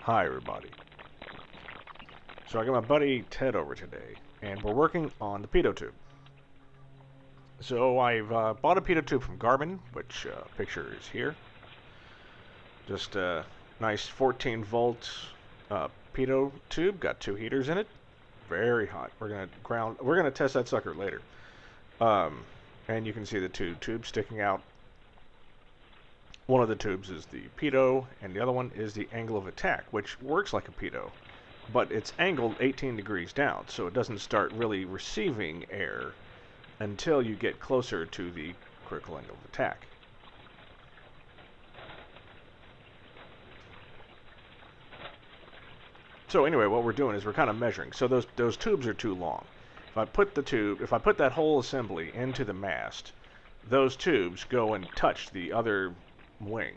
Hi everybody. So I got my buddy Ted over today, and we're working on the pitot tube. So I've bought a pitot tube from Garmin, which picture is here. Just a nice 14 volt pitot tube, got 2 heaters in it. Very hot. We're gonna test that sucker later. And you can see the 2 tubes sticking out. One of the tubes is the pitot, and the other one is the angle of attack, which works like a pitot, but it's angled 18 degrees down, so it doesn't start really receiving air until you get closer to the critical angle of attack. So anyway, what we're doing is we're kind of measuring. So those tubes are too long. If I put that whole assembly into the mast, those tubes go and touch the other wing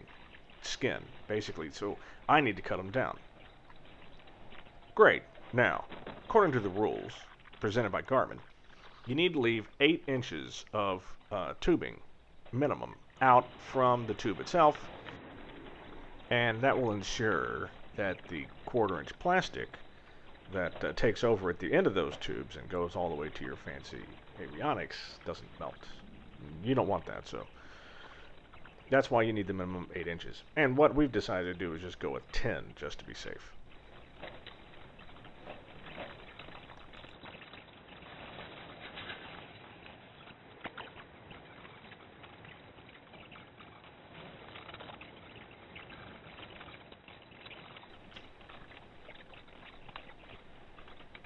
skin, basically, so I need to cut them down. Great. Now, according to the rules presented by Garmin, you need to leave 8 inches of tubing, minimum, out from the tube itself, and that will ensure that the 1/4 inch plastic that takes over at the end of those tubes and goes all the way to your fancy avionics doesn't melt. You don't want that, so that's why you need the minimum 8 inches. And what we've decided to do is just go with 10, just to be safe.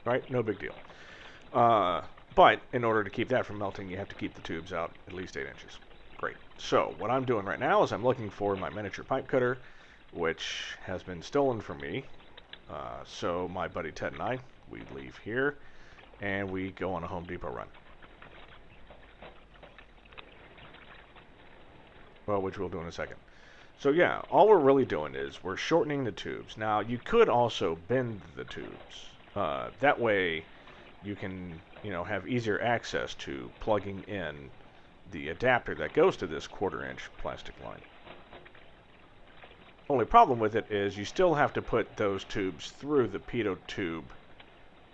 Right? No big deal. But in order to keep that from melting, you have to keep the tubes out at least 8 inches. Great. So what I'm doing right now is I'm looking for my miniature pipe cutter, which has been stolen from me. So my buddy Ted and I, we leave here, and we go on a Home Depot run. Well, which we'll do in a second. So yeah, all we're really doing is we're shortening the tubes. Now, you could also bend the tubes. That way, you can, have easier access to plugging in the adapter that goes to this 1/4 inch plastic line. Only problem with it is you still have to put those tubes through the pitot tube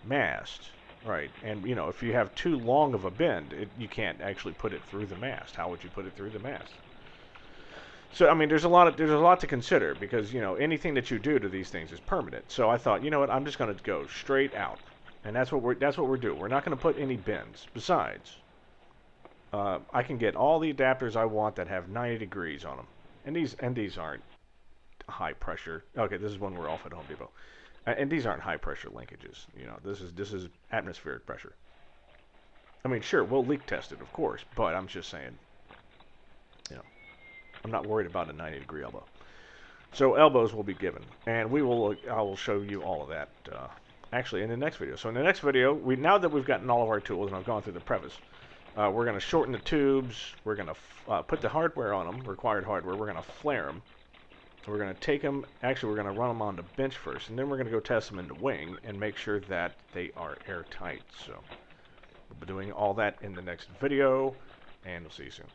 mast, right? And if you have too long of a bend, you can't actually put it through the mast. How would you put it through the mast? So I mean, there's a lot to consider because anything that you do to these things is permanent. So I thought, you know what, I'm just going to go straight out, and that's what we're doing. We're not going to put any bends. Besides, I can get all the adapters I want that have 90 degrees on them, and these aren't high pressure. Okay, this is one we're off at Home Depot, and these aren't high pressure linkages. This is atmospheric pressure. I mean, sure, we'll leak test it, of course, but I'm just saying, I'm not worried about a 90-degree elbow. So elbows will be given, and I will show you all of that actually in the next video. So in the next video, now that we've gotten all of our tools and I've gone through the preface, we're going to shorten the tubes. We're going to put the hardware on them, required hardware. We're going to flare them. We're going to take them. Actually, we're going to run them on the bench first, and then we're going to go test them in the wing and make sure that they are airtight. So we'll be doing all that in the next video, and we'll see you soon.